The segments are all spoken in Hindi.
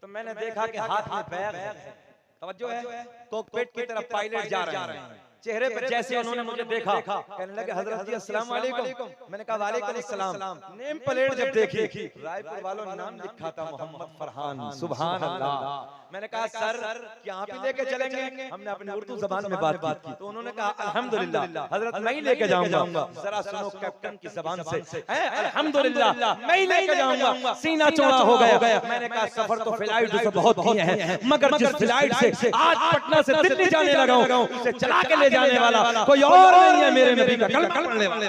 तो मैंने देखा कि हाथ में बैग है, तवज्जो है, कॉकपिट की तरफ पायलट जा रहे हैं। चेहरे पर जैसे उन्होंने मुझे देखा, कहने लगे हजरत जी अस्सलाम वालेकुम। मैंने कहा वालेकुम अस्सलाम। नेम प्लेट जब देखी, रायपुर वालों ने नाम लिखा था मोहम्मद फरहान। सुभान अल्लाह। मैंने कहा सर यहाँ पे लेके चलेंगे? हमने अपनी उर्दू जबान में बात की तो उन्होंने कहा अल्हम्दुलिल्लाह हजरत मैं ही लेके जाऊंगा। जरा सुनो कैप्टन की जबान से, अल्हम्दुलिल्लाह मैं ही लेके जाऊंगा। सीना चौड़ा हो गया। मैंने कहा सफर तो फ्लाइट से बहुत किए हैं, मगर जिस फ्लाइट से आज पटना से दिल्ली जाने लगा हूं उसे चला के ले जाने वाला कोई और नहीं है, मेरे नबी का कलमा पढ़ने वाले।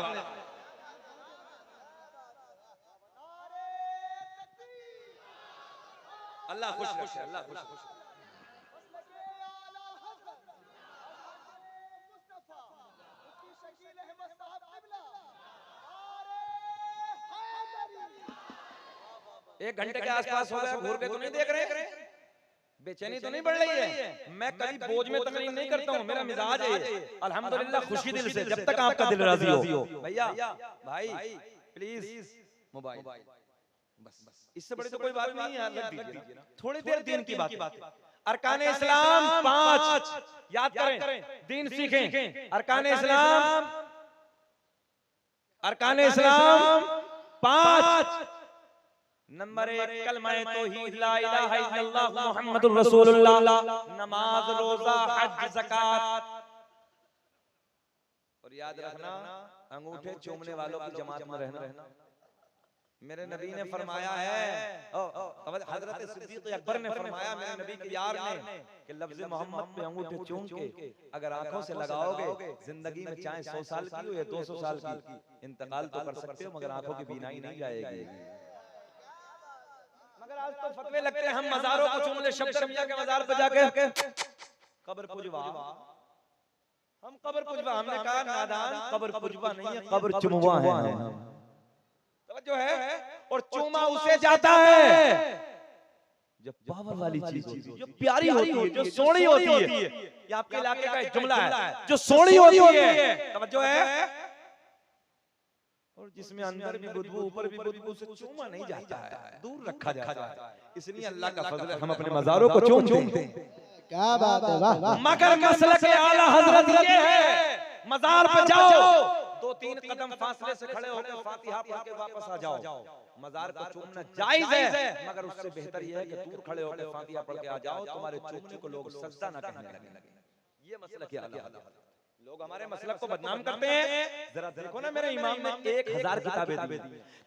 अल्लाह खुश रखे, अल्लाह खुश रखे। एक घंटे के आसपास हो गया, घूर के तो नहीं देख रहे? बेचैनी तो नहीं बढ़ रही है? मैं कभी बोझ में तकलीफ नहीं करता हूँ, मेरा मिजाज है अल्हम्दुलिल्लाह खुशी दिल से, जब तक आपका दिल राजी हो। भैया भाई प्लीज मोबाइल बस, इससे बड़ी तो कोई बात नहीं है, लग दीजिए ना। थोड़ी देर दीन की बात। अरकान इस्लाम 5 याद करें, दीन सीखें। अरकान इस्लाम 5। नंबर 1 कलमा तौहीद ला इलाहा इल्लल्लाह मुहम्मदुर रसूलुल्लाह, नमाज रोजा हज ज़कात। और याद रखना अंगूठे चूमने वालों की जमात में रहना। मेरे नबी ने फरमाया है, हजरत सिद्दीक अकबर ने फरमाया मेरे नबी के यार ने कि लफ्ज़ मोहम्मद पे अंगूठे चूम के अगर आंखों से लगाओगे जिंदगी में चाहे 100 साल की हो या 200 साल की, इंतकाल तो कर सकते हो मगर आंखों की बीनाई नहीं जाएगी। मगर आज तो फतवे लगते हैं हम मज़ारों को चूम ले, शब्द रबिया के मज़ार पे जाके कब्र पुजवा, हम कब्र पुजवा। हमने कहा नादान कब्र पुजवा नहीं है, कब्र चुमवा है। जो है और चूमा उसे जाता है जब पावर वाली चीज होती है, जो प्यारी होती है, जो सोनी होती है। ये आपके इलाके का एक जुमला है, जो सोनी होती है, तवज्जो है, और जिसमें अंदर भी बुदबू ऊपर भी बुदबू, उसे चूमा नहीं जाता है, दूर रखा जाता है। इसलिए अल्लाह का फजल है हम अपने मज़ारों को चूमते हैं। क्या बात है, वाह। मगर मसलक आला हजरत ये है, मज़ार पे जाओ 2-3 कदम फासले से खड़े होकर फातिहा पढ़ के वापस आ जाओ। मज़ार को चूमना जायज है, मगर उससे बेहतर यह है कि दूर खड़े होकर फातिहा पढ़ के आ जाओ, तुम्हारे चूमने को लोग सजदा ना कहने लगे। ये मसलक है आला। लोग हमारे मसलक को बदनाम करते हैं। जरा देखो ना मेरे इमाम ने 1000 किताबें दी।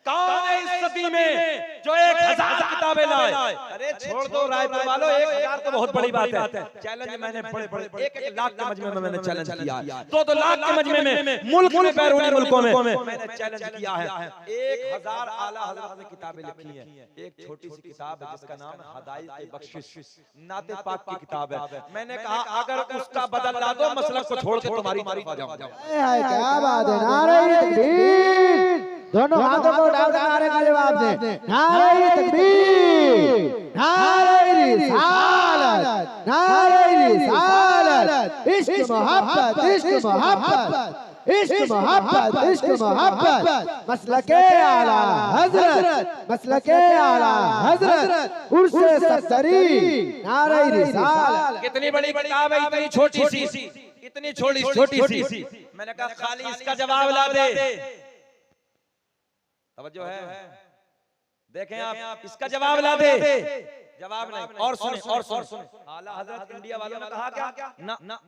कौन है इस सदी में जो 1000 किताबें लाए? अरे छोड़ दो रायपुर वालों, 1000 तो बहुत बड़ी बात है। चैलेंज मैंने बड़े 1-1 लाख के मजमे में मैंने चैलेंज किया, 2-2 लाख के मजमे में, मुल्क में बैरूनी मुल्कों में मैंने चैलेंज किया है। 1000 आला हज़रत ने किताबें लिखी हैं। एक छोटी सी किताब है जिसका नाम है हदायत बख्शिश, नाते पाक की किताब है। मैंने कहा अगर उसका बदल ला दो मसलक को छोड़ के तुम्हारी तरफ आ जाऊंगा। क्या बात है, नारे तकबीर। दोनों हाथों को उठाओ, नारे का जवाब दे। नारे तकबीर, नारे रिसालत, नारे रिसालत। इश्क मोहब्बत, इश्क मोहब्बत, इश्क मोहब्बत, इश्क मोहब्बत। मसलके आला हजरत, मसलके आला हजरत, उर्से सत्तरी, नारे रिसालत। कितनी बड़ी किताब है, इतनी छोटी सी, इतनी छोटी सी। मैंने कहा खाली इसका जवाब ला दे। तवज्जो है, देखें आप, इसका जवाब ला दे। जवाब नहीं। और सुने आला हजरत इंडिया वालों ने कहा क्या? ना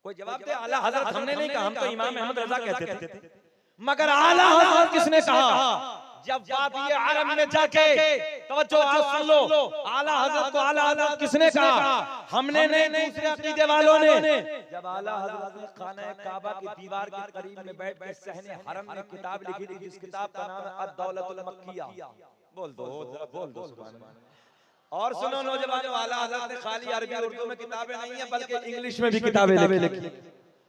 कोई जवाब दे। आला हजरत हमने नहीं कहा, हम तो इमाम अहमद रजा कहते थे। मगर आला हजरत किसने कहा? जब वादी अरब में जाके, तवज्जो सुन लो, आला हजरत को आला हजरत किसने कहा? हमने नहीं, दूसरे अकीदे वालों ने। जब आला हजरत ने खाना काबा की दीवार के करीब में बैठ के सहने हरम में किताब लिखी थी, जिस किताब का नाम है अद-दौलतुल मक्किया। बोल दो सुभान अल्लाह। और सुनो नौजवानों, आला हजरत ने खाली अरबी उर्दू में किताबें नहीं है बल्कि इंग्लिश में भी किताबें लिखी।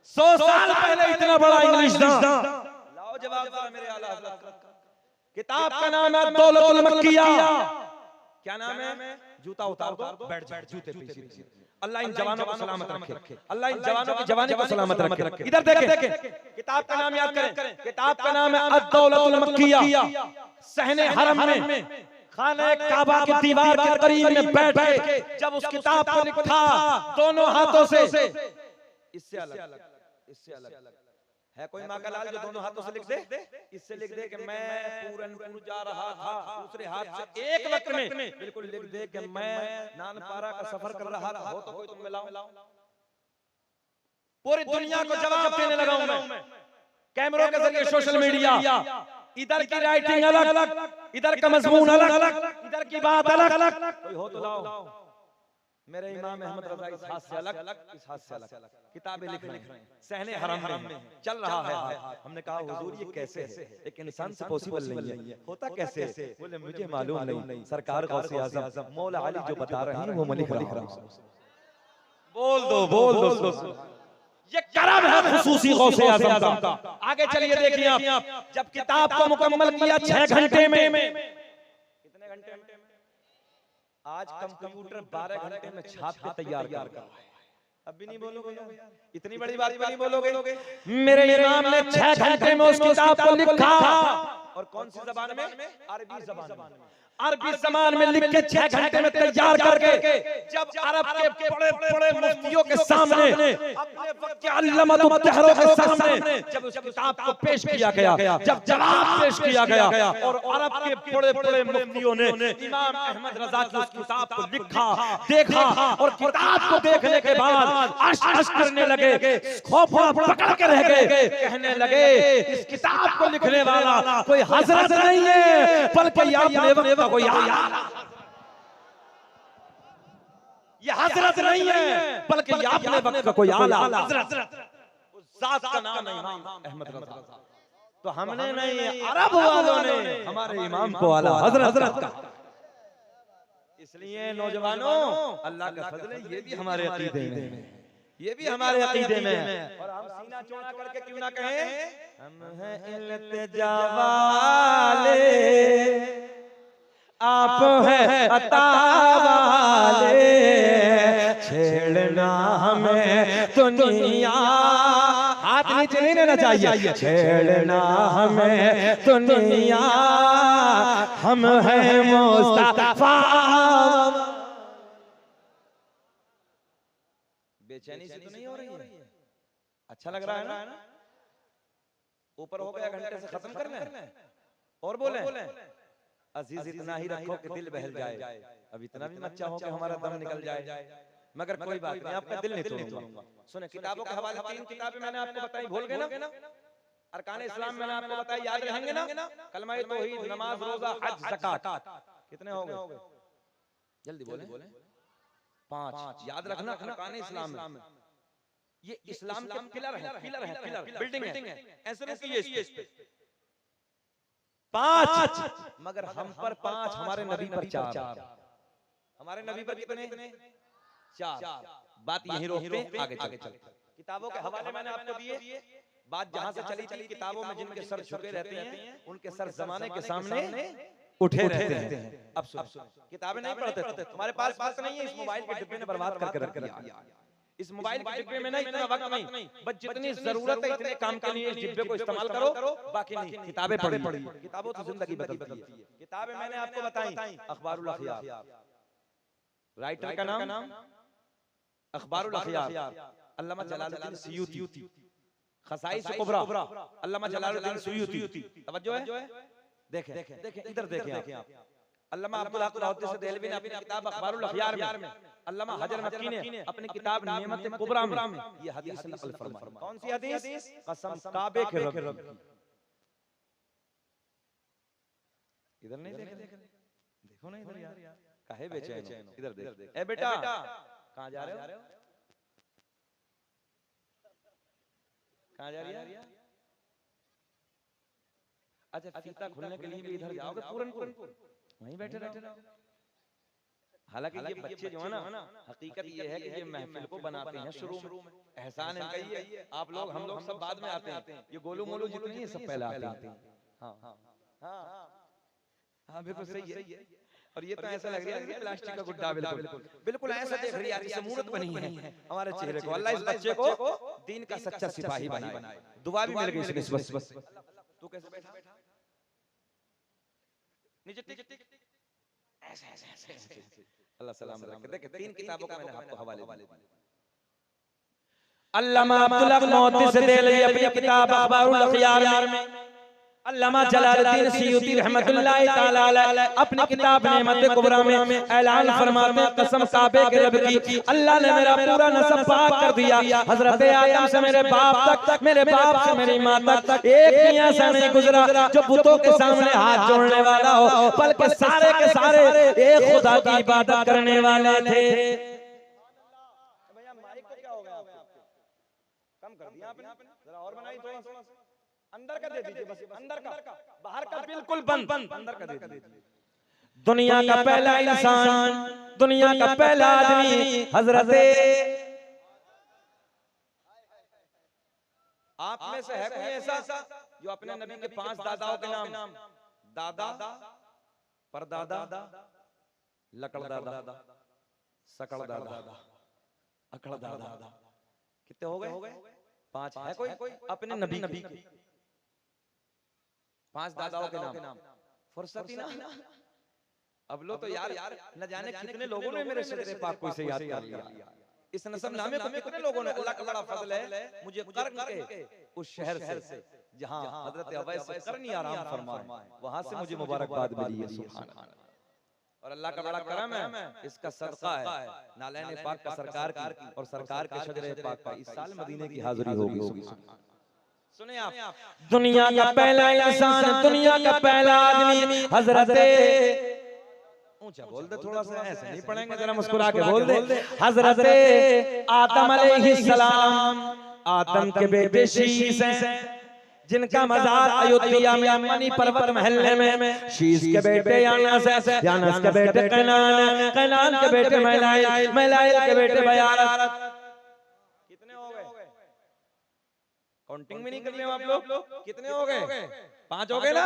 100 साल पहले इतना बड़ा इंग्लिश था। लाओ जवाब दो मेरे आला हजरत का। किताब का नाम है दौलतुल मक्किया। क्या नाम है? जूता उतार दो, बैठ जूते पीछे। अल्लाह इन जवानों को सलामत रखे, अल्लाह इन जवानों की जवानी को सलामत रखे। इधर देखें, किताब का नाम याद करें। किताब का नाम है अद-दौलतुल मक्किया। सहने हरम में खाने काबा की दीवार के करीब में बैठ के जब उस किताब को लिखा दोनों हाथों से, इससे अलग है कोई माँ का लाल जो दोनों हाथों से लिख दे? इससे लिख दे कि मैं पूरनपुर जा रहा था, दूसरे हाथ से एक वक्त में बिल्कुल लिख दे कि मैं नानपारा का सफर कर रहा था। हो तो कोई तुम मिलाओ। पूरी दुनिया को जवाब देने लगा हूं मैं, कैमरों के जरिए, सोशल मीडिया। इधर की राइटिंग अलग, इधर का मजमून अलग, इधर की बात अलग। कोई हो तो लाओ। मेरे इमाम अहमद रजा इस हाथ से अलग, इस हाथ से अलग किताबें लिख रहे हैं, सहने हरम में चल रहा है। हमने कहा हुजूर ये कैसे है? एक इंसान से पॉसिबल नहीं है, होता कैसे है? बोले मुझे मालूम नहीं, सरकार गौसे आज़म मौला अली जो बता रहे हैं वो मैं लिख रहा हूं। बोल दो ये करम है खुसूसी गौसे आज़म का। आगे चलिए देखिए आप, जब किताब को मुकम्मल किया 6 घंटे में, कितने घंटे में? आज कंप्यूटर 12 घंटे में छाप के तैयार कर रहा है। अब भी नहीं बोलोगे? इतनी बड़ी बात भी नहीं बोलोगे? मेरे इमाम ने 6 घंटे में उस किताब को लिखा। और कौन सी जबान में? अरबी जबान में। अरबी जबान में लिख के 6 घंटे में तैयार करके जब अरब के बड़े मुफ्तियों के सामने, अपने वक्त के अल्लमा तहरों के सामने जब उस किताब को पेश किया गया, जब जवाब पेश किया गया और अरब के बड़े मुफ्तियों ने इमाम अहमद रजा की उस किताब को लिखा, देखा और किताब को देखने के बाद अश करने लगे, खोफा पकड़ के रह गए, कहने लगे इस किताब को लिखने वाला कोई हजरत नहीं है बल्कि आपने वक्त कोई आला। ये हजरत नहीं है बल्कि आपने वक्त का कोई आला। हजरत उस जात का नाम है इमाम अहमद रजा। तो हमने नहीं, अरब वालों ने हमारे इमाम को आला हजरत का। इसलिए नौजवानों अल्लाह का फजल है, ये भी हमारे अकीदे में, ये भी हमारे अकीदे में। और हम सीना चौड़ा करके क्यों ना कहें, हम हैं इल्तिजा वाले, आप है अता वाले, छेड़ना हमें दुनिया, हाथ नीचे नहीं लेना चाहिए, छेड़ना हमें दुनिया, हम हैं मुस्तफा। बेचैनी से तो नहीं हो रही है? अच्छा लग रहा है ना? ऊपर हो गया, घंटे से खत्म कर लें और बोले अजीज इतना ही रखो कि दिल बहल जाए। अब इतना भी मत चाहो कि हमारा दम निकल जाए, मगर कोई बात नहीं, आपका दिल नहीं तोड़ूंगा। सुने किताबों के हवाले 3 किताबें मैंने आपको बताई, भूल गए ना? अरकान इस्लाम मैंने आपको बताई, याद रहेंगे ना? कलमा तौहीद, नमाज, रोजा, हज, ज़कात, कितने हो गए? जल्दी बोले। 5 याद रखना अरकान इस्लाम में। ये इस्लाम के पिलर है, बिल्डिंग है, ऐसे रुकिए इस पे। 5 मगर हम पर 5, हमारे नबी पर 4। हमारे नबी पर कितने? 4। बात यहीं रोकते हैं, आगे चलते हैं। किताबों के हवाले मैंने आपको दिए। बात जहां से चली थी, किताबों में जिनके सर झुके रहते हैं उनके सर जमाने के सामने उठे रहते हैं। अब सुन, किताबें नहीं पढ़ते, हमारे पास बात नहीं है, इस मोबाइल के डिब्बे ने बर्बाद करके रख दिया। इस मोबाइल के डिब्बे में नहीं, इतना वक्त नहीं, बस जितनी जरूरत है इतने काम के लिए इस डिब्बे को इस्तेमाल करो, बाकी नहीं। किताबें पढ़िए, किताबों से जिंदगी बदलती है। किताबें मैंने आपको बताई, अखबारुल अखयार, राइटर का नाम अखबारुल अखयार अल्लामा जलालुद्दीन सुयूती, खसाइस कुबरा अल्लामा जलालुद्दीन सुयूती। तवज्जो है? देखें इधर देखें आप। अल्लामा अब्दुल हक लाहौरी से देहलवी ने अपनी किताब अखबारुल अखयार में, अल्लामा हजर मक्की ने अपनी किताब नियमत कुबरा में ये हदीस नकल फरमाई। कौन सी हदीस? कसम काबे के रब की। इधर नहीं देखो ना, इधर यार काहे बेचैन हो? इधर देख। ए बेटा कहां जा रहे हो? कहां जा रही है? अच्छा, फीता खुलने के लिए भी इधर जाओगे? पूरनपुर वहीं बैठे रहो। हालांकि ये बच्चे जो है ना, हकीकत ये है कि ये महफिल को बनाते हैं शुरू में, एहसान इनका ही है। आप लोग, हम लोग सब बाद में आते हैं। ये गोलू मोलू जितनी है सब पहले आते हैं। हाँ, बिल्कुल सही है। और ये तो ऐसा लग रहा है प्लास्टिक का गुड्डा, बिल्कुल ऐसा देख रही है, जैसे मूरत बनी है हमारे चेहरे को। अल्लाह इस बच्चे को दीन का सच्चा सिपाही बनाए। दुआ भी मिल गई इसमें। तू कैसे बैठा? नीचे टिक। अल्लाह सलाम रखे। देखिए 3 किताबों का मैंने आपको हवाले दिए। अल्लामा अब्दुल हक मोहद्दिस देलवी अपनी किताब अखबारुल अखयार में, अल्लामा जलालुद्दीन सियूती रहमतुल्लाहि ताला अलैह अपनी किताब नेमत कुबरा में ऐलान फरमाते हैं, कसम काबे के रब की, अल्लाह ने मेरा पूरा नस्ब पाक कर दिया। हजरत आदम से मेरे बाप तक, मेरे बाप से मेरी माँ तक एक भी ऐसा नहीं गुजरा जो बुतों के सामने हाथ जोड़ने वाला हो, बल्कि सारे के सारे एक खुदा की इबादत करने वाले थे। भैया माइक को क्या हो गया आपके? कम कर दिया आपने, जरा और बनाई थोड़ा सा। अंदर का दे दीजिए, बस अंदर का, बाहर का बिल्कुल बंद, अंदर का दे दीजिए। दुनिया का पहला इंसान, दुनिया का पहला आदमी हजरत, आप में से है कोई ऐसा जो अपने नबी के 5 दादाओं के नाम, दादा, परदादा, लकड़ दादा, सकड़ दादा, अकड़ दादा, कितने हो गए? 5 है कोई अपने नबी के 5 दादाओं के नाम? फुर्सत ही ना। अब लो तो यार न जाने कितने लोगों ने मेरे शजरे पाक को इसे याद कर लिया। इस नसब नामे को कितने लोगों ने, अल्लाह का बड़ा फजल है, मुझे कर्न के उस शहर से जहां हजरत अवैस से करनी आराम फरमाए, वहां से मुझे मुबारकबाद मिली है। सुभान अल्लाह। और अल्लाह का बड़ा करम है, इसका सदका है नालैन पाक का सरकार की और सरकार के शजरे पाक का इस साल मदीने की हाजिरी होगी। सुने आप, दुनिया का पहला इंसान, दुनिया का पहला आदमी हजरत, ऊंचा बोल दे थोड़ा सा, ऐसे नहीं पढ़ेंगे, जरा मुस्कुरा के बोल दे, हजरत आदम अलैहिस्सलाम, आदम के बेटे शीश हैं, जिनका मजार अयोध्या में मनी पर्वत महल्ले में, शीश के बेटे यानस है, यानस के बेटे कैनान, कैनान के बेटे मैलाइल, मैलाइल के बेटे बयारत। कितने हो गए? काउंटिंग भी नहीं करने आप लोग, कितने हो गए? 5 हो गए ना?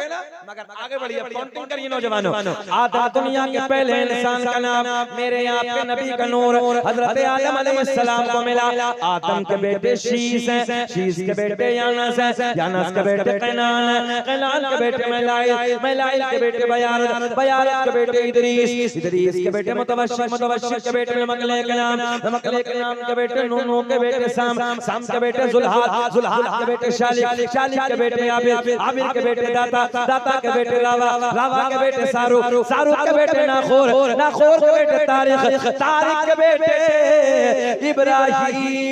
मगर आगे बढ़िए, काउंटिंग करिए नौजवानों। आदम दुनिया के पहले इंसान का नाम, मेरे आपके नबी का नूर हजरत आदम अलैहिस्सलाम को मिला। आदम के बेटे शीश हैं, शीश के बेटे यानस हैं, यानस के बेटे कैनान हैं, कैनान के बेटे मैलाइल, मैलाइल के बेटे बयारत, बयारत के बेटे इदरीस, इदरीस के बेटे मुतवश्शिर, मुतवश्शिर के बेटे नमकले के नाम, नमकले के नाम के बेटे नूह, नूह के बेटे साम, साम के बेटे जुल्हाद, जुल्हाद के बेटे शालिक, शालिक के बेटे आबिर, आबिर के बेटे दाता, दाता के बेटे रावा, रावा के बेटे सारू, सारू के बेटे नाखोर, नाखोर के बेटे तारिक, तारिक के बेटे इब्राहीम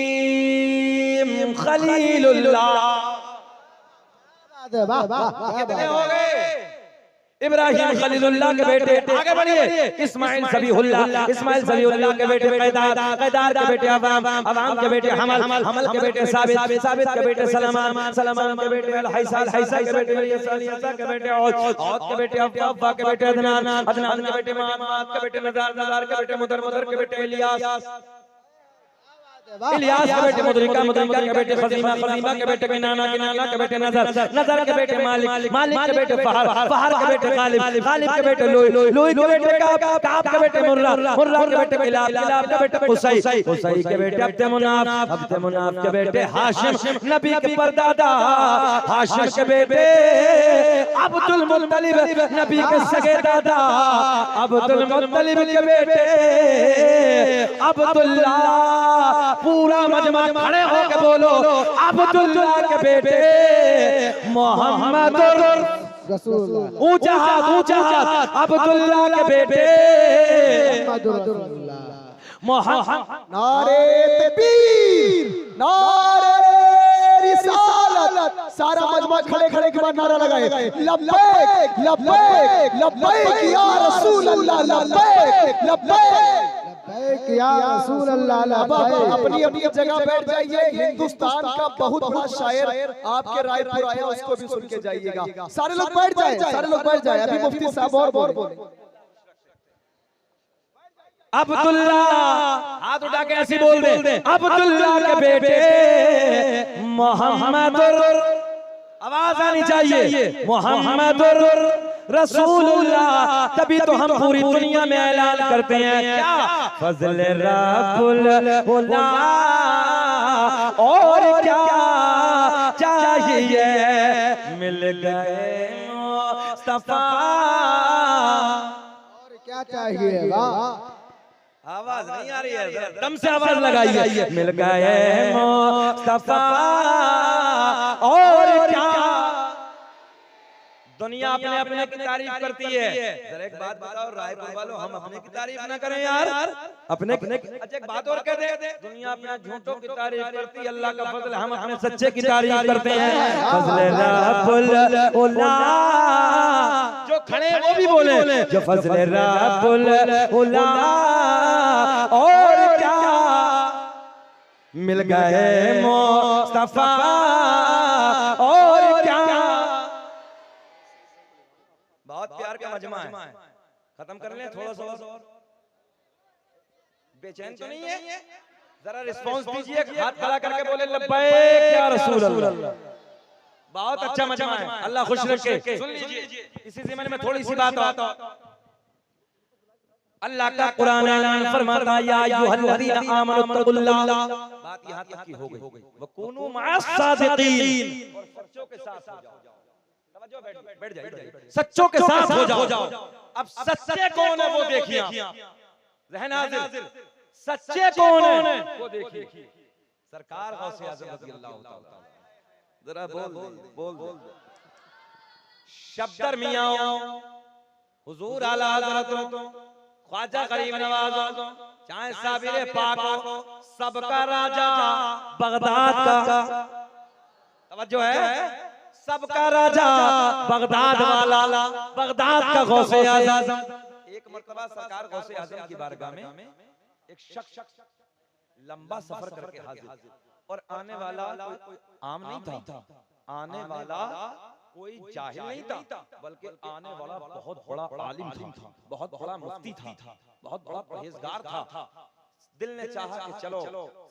खलीलुल्लाह। कितने हो गए? इब्राहीम खलीलुल्लाह के बेटे, आगे बढ़िए, इस्माइल ज़बीहुल्लाह, इस्माइल ज़बीहुल्लाह के बेटे कैदार, कैदार के बेटे अवाम, अवाम के बेटे हमल, हमल के बेटे साबित, साबित के बेटे सलमान, सलमान के बेटे अल-हैसा, हैसा के बेटे यसा, यसा के बेटे औद, औद के बेटे अफ़्फ़ा, अफ़्फ़ा के बेटे अदनान, अदनान के बेटे माद, माद के बेटे नज़ार, नज़ार के बेटे मुदर, मुदर के बेटे इलियास, इलियास के बेटे मुदरिका, मुदरिका के बेटे खज़ीमा, खज़ीमा के बेटे किनाना, किनाना के बेटे नज़र, नज़र के बेटे मालिक, मालिक के बेटे फहर, फहर के बेटे गालिब, गालिब के बेटे लोई, लोई के बेटे काब, काब के बेटे मुर्रा, मुर्रा के बेटे किलाब, किलाब के बेटे कुसै, कुसै के बेटे अब्द मुनाफ, अब्द मुनाफ के बेटे हाशिम, नबी के परदादा हाशिम के बेटे अब्दुल मुत्तलिब, नबी के सगे दादा अब्दुल मुत्तलिब के बेटे अब्दुल्लाह। पूरा मजमा खड़े होकर बोलो, अब्दुल्लाह के बेटे मोहम्मद रसूलुल्लाह। ऊंचा हाथ, ऊंचा हाथ, अब्दुल्लाह के बेटे मोहम्मद। नारे तकबीर, नारे रिसालत। सारा मजमा खड़े खड़े के बाद नारा लगाए, लब्बैक लब्बैक लब्बैक या रसूल अल्लाह, लब्बैक लब्बैक या रसूल अल्लाह। अपनी अपनी जगह बैठ जाइए। हिंदुस्तान का बहुत बड़ा शायर आपके रायपुर आया, उसको भी सुन के जाइएगा। सारे लोग बैठ जाए, सारे लोग बैठ जाए। अभी मुफ्ती साहब और बोले। अब्दुल्लाह, हाथ उठा के ऐसे बोल दे, अब्दुल्लाह के बेटे मोहम्मद, आवाज आनी चाहिए, मोहम्मद रसूलुल्लाह। तभी तो हम पूरी दुनिया में ऐलान करते हैं, क्या फजल रब्बुल उला, और क्या चाहिए, मिल गए मुस्तफा, क्या चाहिएगा? आवाज नहीं आ रही है, दम से आवाज लगाइए। मिल गए मुस्तफा और क्या, दुनिया अपने अपने की तारीफ करती है। जरा एक बात बताओ रायपुर वालों, हम अपने की तारीफ ना करें यार, अपने अच्छा एक बात और कह दे, दुनिया अपने झूठों की तारीफ करती है, अल्लाह का फजल हम अपने सच्चे की तारीफ करते हैं। फजल रब्बुल उला, जो खड़े वो भी बोले जो फजल रब्बुल उला और क्या, मिल गए मुस्तफा और क्या। बहुत प्यार का मजमा है, खत्म कर लें थोड़ा सा और। बेचैन तो नहीं है? जरा रिस्पांस दीजिए, हाथ खड़ा करके बोले लब्बैक या रसूल अल्लाह। बहुत अच्छा मजमा है, अल्लाह खुश रखे। सुन लीजिए, इसी ज़माने में थोड़ी सी बात अल्लाह का कुरान ऐलान फरमाता या अय्युहल्लज़ीना आमनुत्तकुल्लाह, बात यहां तक की हो गई, वकुनू मअस सादिकीन, और सच्चों के साथ हो जाओ। बैठ जाइए, सच्चों के साथ हो जाओ। अब सच्चे कौन है वो देखिए, ज़हन हाज़िर, सच्चे कौन है वो देखिए। सरकार गौसे आज़म रज़ियल्लाहु ताला, जरा बोल शब्दर मियां हुजूर आला हज़रत ख्वाजा गरीब नवाज, चाहे साबिर पाक हो, सबका राजा बगदाद का, तवज्जो है, सबका राजा बगदाद वाला, बगदाद का गौसे आज़म। एक मर्तबा सरकार गौसे आज़म की बारगाह में एक शख्स लंबा सफर करके हाजिर, और आने वाला कोई आम नहीं था, आने वाला कोई जाहिल नहीं था, बल्कि आने वाला बहुत बड़ा आलिम था, बहुत बड़ा मुफ्ती था, बहुत बड़ा परहेजगार था। दिल ने चाहा कि चलो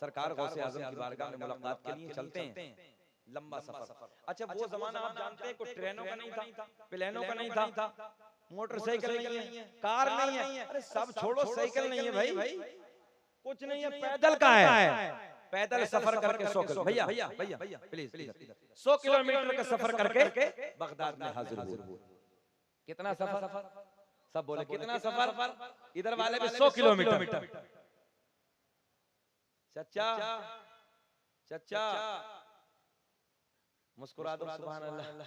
सरकार गौसे आज़म की बारगाह में मुलाकात के लिए चलते हैं। लंबा सफर, अच्छा वो जमाना आप जानते हैं, कोई ट्रेनों का नहीं था, प्लेनों का नहीं था, मोटरसाइकिल नहीं है, कार नहीं है, अरे सब छोड़ो, साइकिल नहीं है भाई, कुछ नहीं है, पैदल का है। पैदल सफर करके 100 किलोमीटर, भैया प्लीज 100 किलोमीटर का सफर करके बगदाद में हाजिर हुए। कितना सफर? सब बोले कितना सफर? इधर वाले भी 100 किलोमीटर। चचा मुस्कुरा दो, सुभान अल्लाह।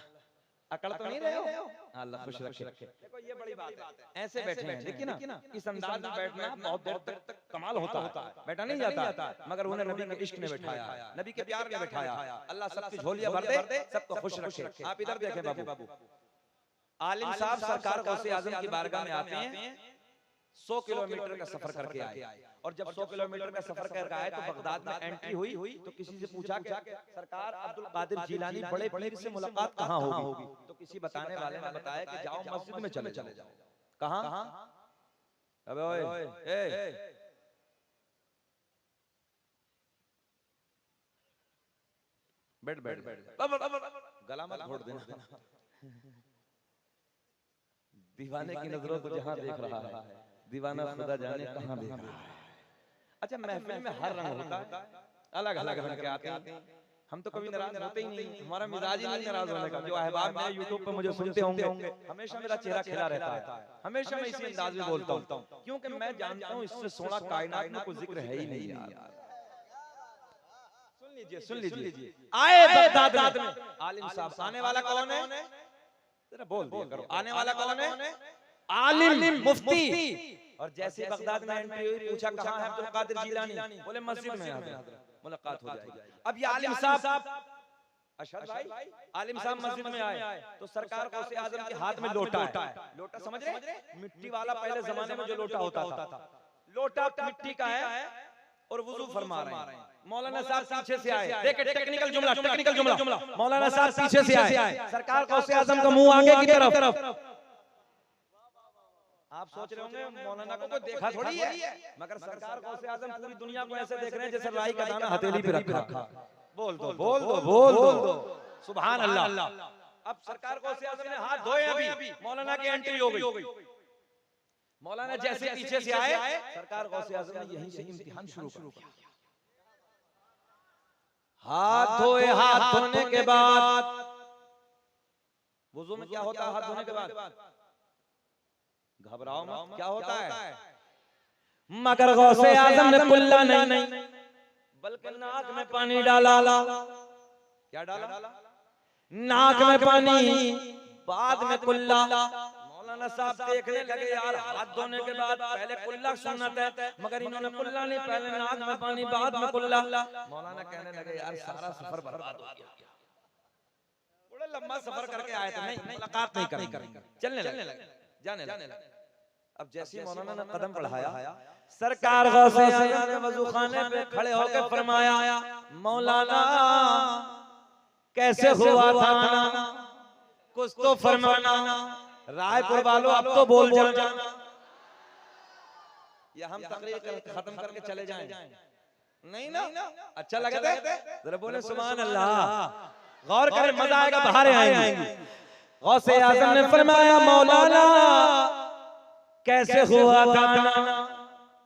अकड़ तो नहीं रहे हो? अल्लाह खुश रखे। देखो ये बड़ी बात है, ऐसे बैठे हैं, देखिए ना इस अंदाज में बैठना बहुत देर तक कमाल होता है, बैठा नहीं जाता, मगर उन्हें नबी के इश्क ने बैठाया, नबी के प्यार ने बैठाया। अल्लाह सबकी झोलियां भर दे, सबको खुश रखे। आप इधर देखें बाबू, आलिम साहब सरकार गौसे आज़म की बारगाह में आते हैं, 100 किलोमीटर का सफर करके आए, और जब 100 किलोमीटर का सफर करके आए तो बगदाद में एंट्री हुई तो किसी से पूछा कि सरकार अब्दुल कादिर जिलानी बड़े पीर से मुलाकात कहाँ होगी? तो किसी बताने वाले ने बताया कि जाओ मस्जिद में चले जाओ। कहाँ? अबे ओए बैठ गला मत घोट देना। दीवाने की नजरों को जहां देख रहा है, दीवाना खुदा जाने कहां देख रहा है। अच्छा महफिल में हर रंग होता है, अलग अलग रंग के आते हैं, हम तो कभी नाराज होते ही नहीं, हमारा मिजाज ही नहीं नाराज होने का। जो अहबाब मेरे यूट्यूब पे मुझे सुनते होंगे, हमेशा मेरा चेहरा खिला रहता है, हमेशा मैं इसी अंदाज में बोलता हूँ, क्योंकि मैं जानता हूँ इससे सोना कायनात में कोई जिक्र है ही नहीं यार। सुन लीजिए आए बगदाद में आलिम साहब, आने वाला कौन है? जरा बोल दिया करो, आने वाला कौन है? आलिम मुफ्ती। और जैसे बगदाद में एंट्री हुई, पूछा कहाँ है अब्दुल कादिर जिलानी? बोले मस्जिद में मुलाकात हो जाएगी। अब ये आलिम साहब, अशद भाई आलिम साहब मस्जिद में आए तो सरकार गौसे आज़म के हाथ में लोटा है। लोटा समझ रहे? मिट्टी वाला, पहले जमाने में जो लोटा होता था, लोटा मिट्टी का है और वुजू फरमा रहे हैं। मौलाना साहब पीछे से आए, देखिए टेक्निकल जुमला, मौलाना साहब पीछे से आए, सरकार गौसे आज़म का मुंह आगे की तरफ। आप सोच रहे होंगे मौलाना को तो देखा थोड़ी है, मगर सरकार गौसे आज़म पूरी दुनिया को ऐसे देख रहे हैं जैसे राई का दाना हथेली पे रखा। बोल दो सुभान अल्लाह। अब सरकार गौसे आज़म ने हाथ धोए, अभी मौलाना की एंट्री हो गई। मौलाना जैसे पीछे से आए, सरकार गौसे आज़म ने यहीं से इम्तिहान शुरू कर दिया। हाथ धोए, हाथ धोने के बाद वुजू में क्या होता है? हाथ धोने के बाद घबराओ मत, क्या होता है? मगर गौसे आजम ने कुल्ला नहीं बल्कि नाक में पानी डाला। क्या डाला? नाक में पानी, बाद में कुल्ला। मौलाना साहब देखने लगे यार हाथ धोने के बाद पहले कुल्ला सुन्नत है, मगर इन्होंने कुल्ला नहीं, पहले नाक में पानी बाद में कुल्ला। मौलाना कहने लगे यार सारा सफर बर्बाद हो गया। बड़ा लंबा सफर करके आए थे, नहीं मुलाकात नहीं करेंगे, चलने लगे, जाने लगे। अब जैसे मौलाना ने कदम बढ़ाया, सरकार गौसे आजम ने वजू खाने पे खड़े होकर फरमाया, मौलाना कैसे हुआ था आना, कुछ तो फरमाना। रायपुर वालों अब तो बोल जाना, या हम तकरीर खत्म करके चले जाएं? नहीं ना, अच्छा लगा था? जरा बोले सुभान अल्लाह। गौर करें, मजा आएगा, बाहर आएंगे। गौसे आजम ने फरमाया, मौलाना कैसे हुआ था आना?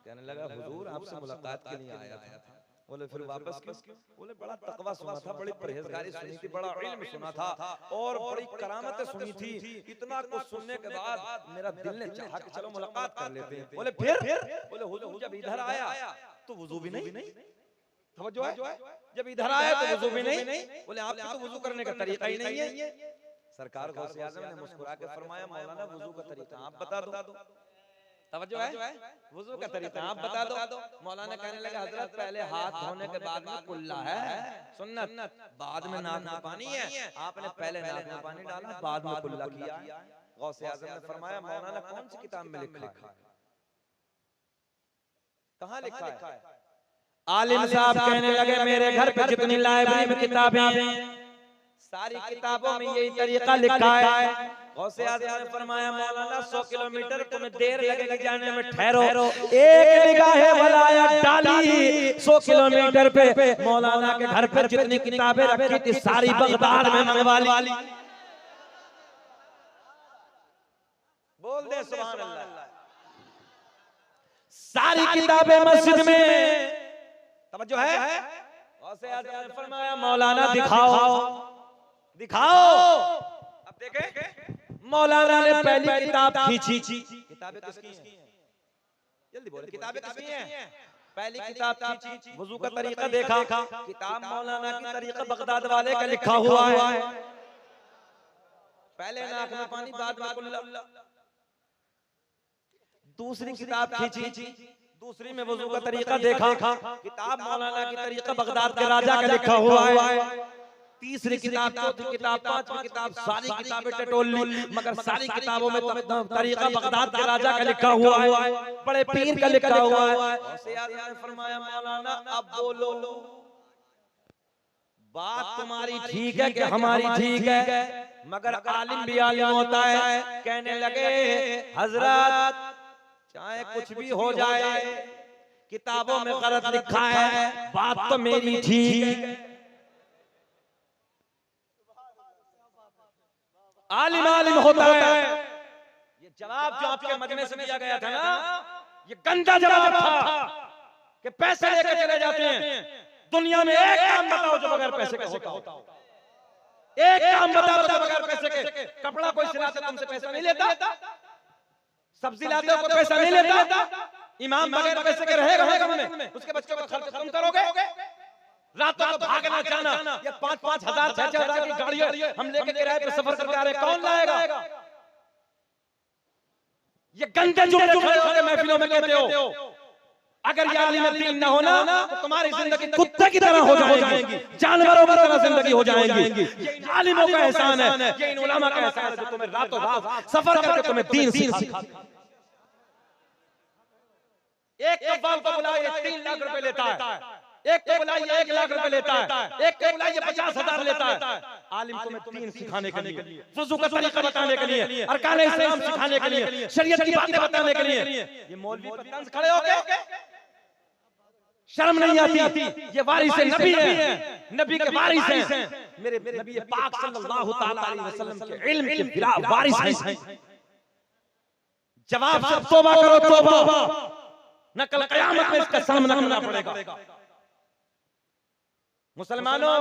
कहने लगा हुजूर आपसे मुलाकात के लिए आया था। बोले फिर वापस क्यों? बोले बड़ा तकवा सुना था, बड़ी परहेजगारी सुनी थी, बड़ा इल्म सुना था और बड़ी करामतें सुनी थी। इतना कुछ सुनने के बाद मेरा दिल ने चाहा कि चलो मुलाकात कर लेते हैं। बोले फिर? बोले हुजूर जब इधर आया तो वुजू भी नहीं। तवज्जो है? जब इधर आया तो वुजू भी नहीं। बोले आपके तो वुजू करने का तरीका ही नहीं है। सरकार गौसे आजम ने मुस्कुरा के फरमाया, मौलाना वुजू का तरीका आप बता दो। तवज्जो है? वुजू का तरीका आप बता दो। मौलाना कहने लगा हजरत पहले हाथ धोने के बाद में कुल्ला है सुन्नत, बाद में नाक में पानी है। आपने पहले नाक में पानी डाला, बाद में कुल्ला किया। गौसे आजम ने फरमाया, मौलाना कौन सी किताब में लिखा है? कहाँ लिखा है? आलिम साहब कहने लगे मेरे घर पे जितनी लाइब्रेरी में किताबें हैं सारी किताबों में यही तरीका लिखा है। गौसे आजम ने फरमाया, मौलाना 100 किलोमीटर तुम्हें देर लगेगी जाने में, ठहरो। एक निगाहे वलायत डाली 100 किलोमीटर पे मौलाना के घर पे जितनी किताबें रखी थी सारी बगदाद में मंगवा ली। बोल दे सुभान अल्लाह। सारी किताबें मस्जिद में। तवज्जो है? गौसे आजम ने फरमाया, मौलाना दिखाओ। अब देखें, मौलाना ने पहली किताब खींची। किताबें किसकी हैं? जल्दी बोलो, किताबें किसकी हैं? पहली किताब खींची, वुजू का तरीका देखा। किताब मौलाना की तरीका बगदाद वाले का लिखा हुआ है। पहले नाक में पानी, बाद में कुल्ला। दूसरी किताब खींची, दूसरी में वुजू का तरीका देखा। किताब मौलाना की तरीका बगदाद के राजा का लिखा हुआ है। तीसरी किताब, चौथी किताब, पांचवी किताब, सारी किताबें टटोल ली, मगर सारी किताबों में तरीका बगदाद के राजा का लिखा हुआ है, बड़े पीर का लिखा हुआ है। गौसे आजम ने फरमाया, मौलाना अब बोलो, बात तुम्हारी ठीक है कि हमारी ठीक है, मगर आलिम भी आलिम होता है। कहने लगे हजरत चाहे कुछ भी हो जाए, किताबों में गलत लिखा है, बात तो मेरी ठीक है। आलिम आलिम होता है। ये जवाब जो आपके मजमे से दिया गया था ना, ये गंदा जवाब था कि पैसे लेकर चले जाते हैं। दुनिया में एक काम बताओ जो बगैर पैसे के होता हो। एक काम बताओ जो बगैर पैसे के। कपड़ा कोई सिलाता तुमसे पैसा नहीं लेता, सब्जी लाते हो कोई पैसा नहीं लेता, इमाम बगैर पैसे के रहेगा में, उसके बच्चों का खर्च तुम करोगे। रातों को भागना जाना, ये 5-5 हजार 6-6 हजार की गाड़ियां हम लेके किराए पे सफर करके आ रहे, कौन लाएगा? ये गंदे जुमले खड़े होकर महफिलों में कहते हो। अगर ये आलिम दीन ना होना तो तुम्हारी जिंदगी कुत्ते की तरह हो जाएगी, जानवरों की तरह जिंदगी हो जाएगी। ये आलिमों का एहसान है, ये इन उलमा का एहसान है जो तुम्हें रातों रात सफर करके तुम्हें दीन सिखाते। एक कव्वाल को बुलाइए 3 लाख रुपए लेता है, एक को बुलाइए 1 लाख रुपए लेता है, एक को बुलाइए 50,000 लेता है। आलिम तुम्हें दीन सिखाने के लिए, वुजू का तरीका बताने के लिए, अरकान इस्लाम सिखाने के लिए, शरीयत की बातें बताने के लिए। ये मौलवी पत्तन खड़े होके शर्म नहीं आती? ये वारिस नबी है, नबी के वारिस हैं, मेरे नबी पाक सल्लल्लाहु तआला अलैहि वसल्लम के इल्म के वारिस हैं। जवाब से तौबा करो, तौबा, न कल क़यामत में इसका सामना करना पड़ेगा। मुसलमानों,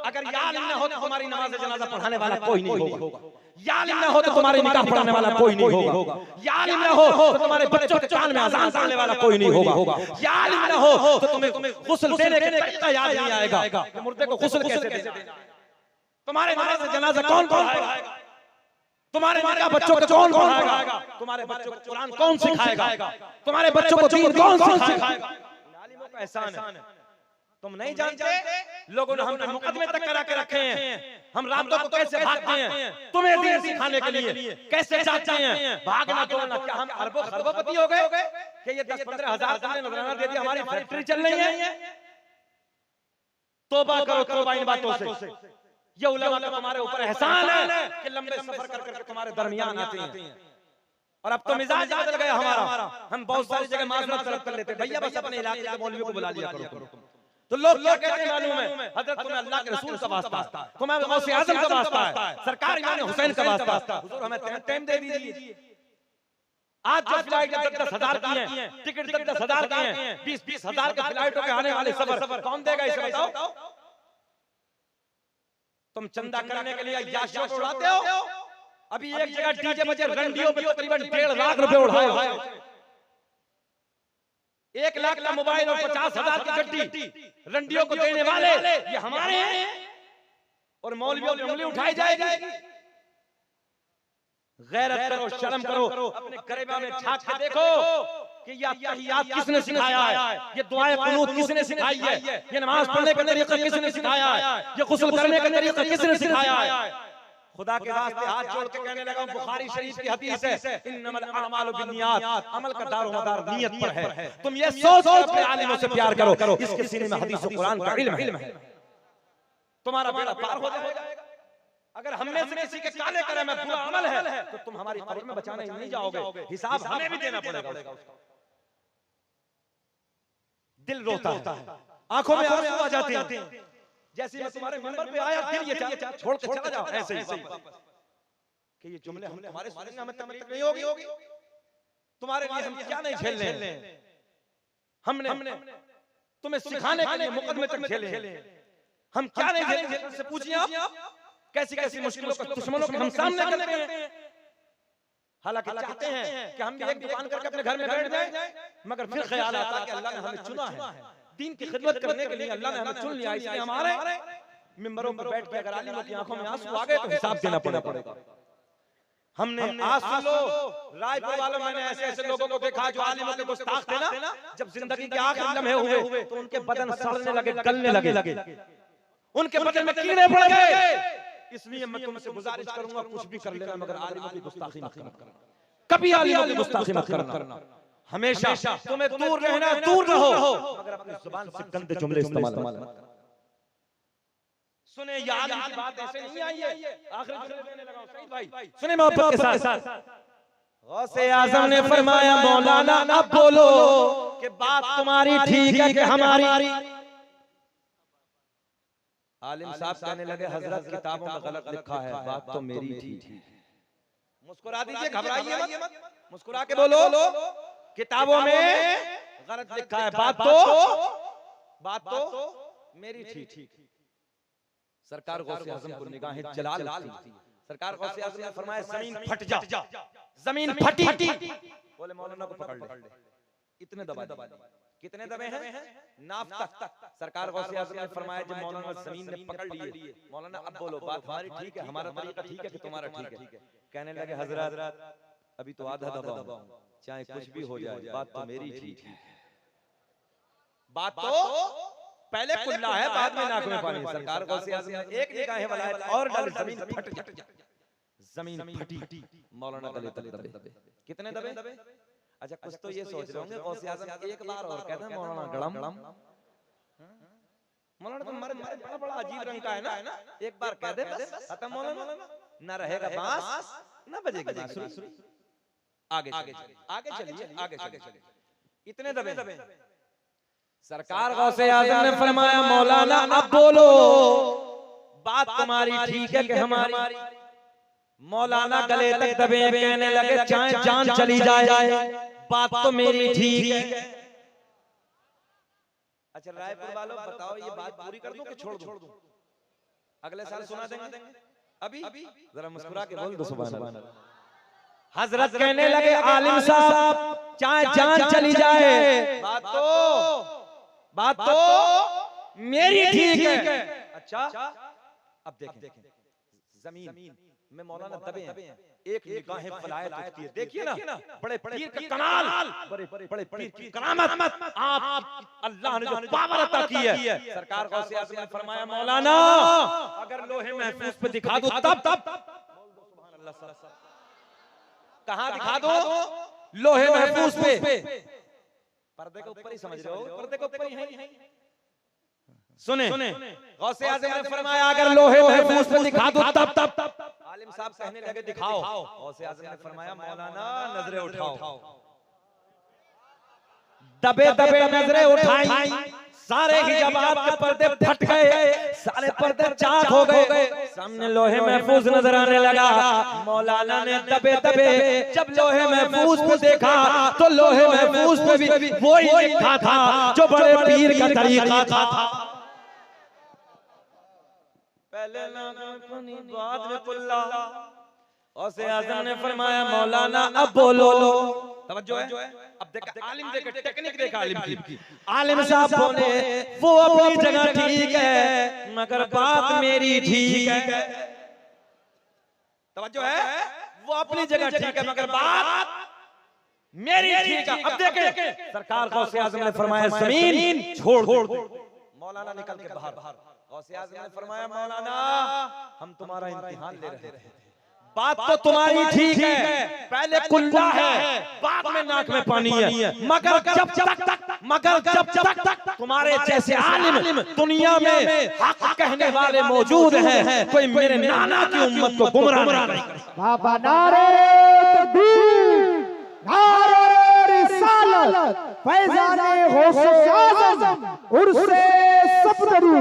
अगर या इल्म ना हो तो तुम्हारी नमाज जनाजा पढ़ाने वाला कोई नहीं होगा। या इल्म ना हो तो तुम्हारे निकाह पढ़ाने वाला कोई नहीं होगा। या इल्म ना हो तो तुम्हारे बच्चों के चाल में अजान पढ़ने वाला कोई नहीं होगा। या इल्म ना हो तो तुम्हें गुस्ल देने का तरीका याद नहीं आएगा कि मुर्दे को गुस्ल कैसे देना है। तुम्हारे नमाज जनाजा कौन पढ़ाएगा? तुम्हारे निकाह बच्चों को कौन पढ़ाएगा? तुम्हारे बच्चों को कुरान कौन सिखाएगा? तुम्हारे बच्चों को दीन कौन सिखाएगा? आलिमों का एहसान है। तुम नहीं जानते, लोगों ने हमने मुकदमे तक करा के रखे हैं। हम रातों को कैसे भागते हैं तुम्हें दीन सिखाने के लिए, कैसे जाते हैं। भागना दौड़ना, क्या हम अरबों खरबोपति हो गए कि ये 10-15 हजार तुमने नजराना दे दिया, हमारी फैक्ट्री चल रही है? तौबा करो तौबा इन बातों से। ये उलमा का तुम्हारे ऊपर एहसान है कि लंबे सफर कर करके तुम्हारे दरमियान आते हैं। और अब तो मिजाज बदल गया हमारा। हम बहुत सारी जगह माजरत तलब कर लेते हैं, भैया बस अपने इलाके के मौलवी को बुला लिया करो। तो लोग क्या कहते हैं मालूम है? हजरत तुम्हें अल्लाह के रसूल का वास्ता है, तुम्हें गौसे आजम का वास्ता है, सरकार इमाम हुसैन का वास्ता है, हुजूर हमें टाइम दे दीजिए। आज जो फ्लाइट 10-10 हजार की है, टिकट 10-10 हजार की है, 20-20 हजार के फ्लाइटों के आने वाले सफर कौन देगा इसे बताओ? तुम चंदा करने के लिए याशियों को उड़ाते हो। अभी एक जगह डीजे बजे रंडियों पे तकरीबन 1.5 लाख रुपए उड़ाए। 1 लाख का मोबाइल और 50,000 की गड्डी रंडियों को देने वाले ये हमारे हैं और मौलवियों की उंगली उठाई जाएगी। गैरत करो, शर्म करो, अपने गरीबा में झांक के देखो कि ये तहियात किसने सिखाया है, ये दुआए कुनूत किसने सिखाई है, ये नमाज पढ़ने का तरीका किसने सिखाया है, ये गुस्ल करने का तरीका किसने सिखाया है। खुदा के वास्ते हाथ जोड़ के कहने लगा, बुखारी शरीफ की हदीस है, इन्नमल अमालु बिन्नियात, अमल का दारोमदार नियत पर है। तुम ये सोच अपने आलिमों से प्यार करो, इसके सीने में हदीस और कुरान का इल्म है, तुम्हारा बेड़ा पार हो जाएगा। अगर हम में से किसी के काले करे में बुरा अमल है तो तुम हमारी कब्र में बचाने नहीं जाओगे, हिसाब हमें भी देना पड़ेगा। दिल रोता है, आंखों में आंसू आ जाते हैं। जैसे मैं तुम्हारे मिंबर पे आया, दिल ये छोड़ के चला जाओ ऐसे ही कि ये जुमले हम तुम्हारे सुनने हमें तक नहीं होगी। तुम्हारे लिए हम क्या नहीं झेल रहे हैं। हमने तुम्हें सिखाने के लिए मुकदमे तक झेले, हम क्या नहीं झेले से पूछिए आप। कैसी कैसी मुश्किलों को दुश्मनों के हम सामने करते हैं। हालांकि चाहते हैं कि हम भी एक दुकान करके अपने घर में बैठ जाएं, मगर फिर ख्याल आता है कि अल्लाह ने हमें चुना है दीन की खिदमत करने के लिए। अल्लाह ने हमें चुन लिया, इसलिए हमारे मिंबरों पर बैठ के अगर आलिमों की आंखों में आंसू आ गए तो हिसाब देना पड़ेगा। हमने आज सुन लो, रायपुर वालों मैंने ऐसे ऐसे लोगों को देखा जो आलिमों के गुस्ताख थे ना, जब जिंदगी के आखिरी लम्हे हुए तो उनके बदन सड़ने लगे, गलने लगे, उनके बदन में कीड़े पड़ गए। इसलिए मैं तुमसे गुजारिश करूंगा, कुछ भी कर लेना मगर आलिमों की गुस्ताखी मत करना, कभी आलिमों की गुस्ताखी मत करना। हमेशा तुम्हें दूर रहना, दूर रहो, मगर अपनी जुबान से गंदे जुमले इस्तेमाल मत करना। सुने याद की बात ऐसे नहीं आई है। आखिरी जुमले देने लगा हूं सईद भाई, सुने मोहब्बत के साथ। गौसे आजम ने फरमाया, मौलाना अब बोलो कि बात तुम्हारी ठीक है कि हमारी। आलिम साहब कहने लगे, हजरत किताबों में गलत लिखा है, बात तो मेरी थी। मुस्कुरा दीजिए, घबराइए मत, मुस्कुरा के बोलो किताबों में गलत लिखा है, बात तो मेरी थी। सरकार गौसे आजम को निगाहें जलाल लगती। सरकार गौसे आजम ने फरमाया, जमीन फट जा। जमीन फटी, बोले मौलाना को पकड़ ले। इतने दबा दिए। कितने दबे हैं? नाफ तक। सरकार गौसे आजम ने फरमाया, जब मौलाना जमीन ने पकड़ लिए, मौलाना अब बोलो बात हमारी ठीक है, हमारा तरीका ठीक है कि तुम्हारा ठीक है। कहने लगे, हजरत अभी तो आधा दबा, चाहे कुछ भी हो जाए, बात तो मेरी ठीक है। बात तो पहले कुल्ला है, बाद में नाक में पानी। सरकार गौसे आजम ने एक निगाह वलायत और डाल, जमीन फट जा। जमीन फटी, मौलाना गले तले दबे। कितने दबे? अच्छा, कुछ तो ये सोच रहे होंगे, गौसे आजम एक बार और कहते हैं, मौलाना गड़म। मौलाना तुम्हारे बड़ा अजीब रंग का है ना, एक बार कह दे बस खत्म। मौलाना ना रहेगा बांस ना बजेगी बांसुरी। आगे चलिए। इतने दबे। सरकार गौसे आजम ने फरमाया, मौलाना अब बोलो बात तुम्हारी ठीक है कि हमारी। मौलाना गले तक दबे, कहने लगे, चाहे जान चली जाए, बात तो मेरी ठीक है। अच्छा रायपुर वालों बताओ ये बात पूरी कर दूं कि छोड़ दूं? अगले साल सुना देंगे। अभी जरा मुस्कुरा के बोल दो सुभान अल्लाह। हजरत कहने लगे आलिम साहब चाहे जान चली जाए बात तो मेरी ठीक है। अच्छा अब देखें जमीन में मौलाना दबे हैं, एक निगाहें फलायत उठती है। देखिए ना बड़े पीर का कमाल, बड़े पीर की करामत, आप अल्लाह ने जो पावर अता की है। सरकार गौसे आज़म ने फरमाया मौलाना अगर लोहे महफूज पे दिखा दो तब सुभान अल्लाह। कहां दिखा दो? लोहे महफूज पे। पर्दे के ऊपर ही समझ रहे हो, पर्दे के ऊपर ही है। सुने गौसे आज़म ने फरमाया अगर लोहे महफूज पे दिखा दो तब आलिम साहब कहने लगे दिखाओ। गौसे आज़म ने फरमाया मौलाना नजरें उठाओ। दबे दबे नजरें उठाई, सारे हिजाबात के पर्दे फट गए, सारे पर्दे चाक हो गए, सामने लोहे महफूज नजर आने लगा। मौलाना ने दबे दबे जब लोहे महफूज को देखा तो लोहे महफूज पे भी वही लिखा था जो बड़े पीर का तरीका था। पहले बाद में कुल्ला। गौसे आज़म ने फरमाया मौलाना अब बोलो। तवज्जो है। अब देखा आलिम, देखा टेक्निक, देखा आलिम की। आलिम साहब बोले वो अपनी जगह ठीक है मगर बात मेरी ठीक है। तवज्जो है, वो अपनी जगह ठीक है मगर बात मेरी ठीक है। अब देखे सरकार गौसे आज़म ने फरमाया जमीन छोड़ दो। मौलाना निकल के बाहर। गौसे आज़म ने फरमाया मौलाना हम तुम्हारा इम्तिहान ले रहे थे, बात तो तुम्हारी ठीक है, पहले कुल्ला है बाद में नाक में पानी है, मगर जब तक तुम्हारे जैसे आलिम दुनिया में हक कहने वाले मौजूद हैं कोई मेरे नाना की उम्मत को गुमराह नहीं कर। बाबा नारे तकबीर, नारे रिसालत, फैज़ाने गौसे आज़म, उर्से सफदरी,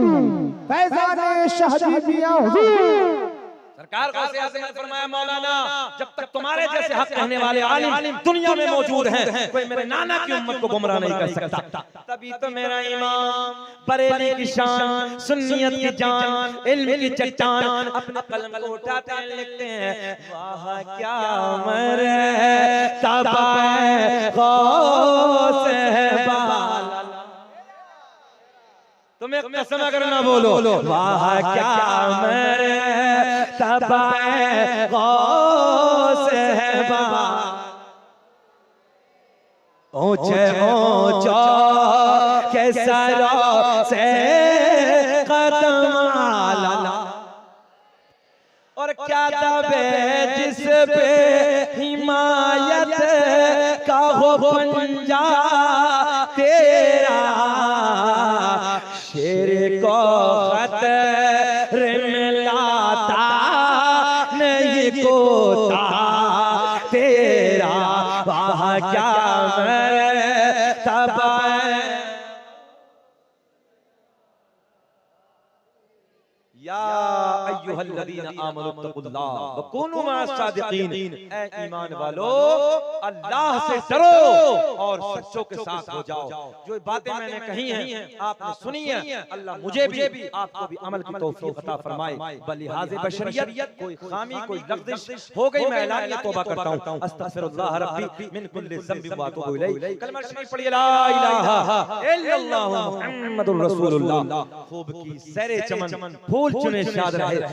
फैज़ाने शहदीबिया हुजूर। सरकार गौसे आज़म ने फरमाया मौलाना जब तक तुम्हारे जैसे हक कहने वाले आलिम दुनिया में मौजूद हैं कोई मेरे नाना की उम्मत को गुमराह नहीं कर सकता। तभी तो मेरा इमाम बरेली की शान, सुन्नियत की जान, इल्म की चट्टान अपने कलम को उठाते हैं, लिखते हैं वाह क्या मर्तबा गौसे बाला। तुम्हें कसम अगर ना बोलो वाह क्या मर्तबा गौसे बाला। ऊंचे ऊंचा के सरों से कदम आला और क्या दबे जिस पे हिमायत का हो पंजा तेरा, शेर को खतरे में लाता नहीं कोता तेरा, वाह क्या मर्तबा। या अय्युहल्लज़ीना आमनु तक़ुल्लाह व कूनू मअस-सादिक़ीन। ऐ ईमान वालो अल्लाह से डरो और सच्चों के साथ हो जाओ। जो बातें मैंने कही हैं आपने सुनी है, अल्लाह मुझे भी आपको भी अमल की तौफीक अता फरमाए। बलिहाज़े बशरियत कोई खामी कोई लग़ज़िश हो गई मैं ऐलानिया तौबा करता हूं। अस्तग़फिरुल्लाह रब्बी मिन कुल्लि ज़ंबिन व अतूबु इलैह। कलमा शरीफ पढ़िए ला इलाहा इल्लल्लाह मुहम्मदुर रसूलुल्लाह। खूब की सैरे चमन फूल चुने शाद रहे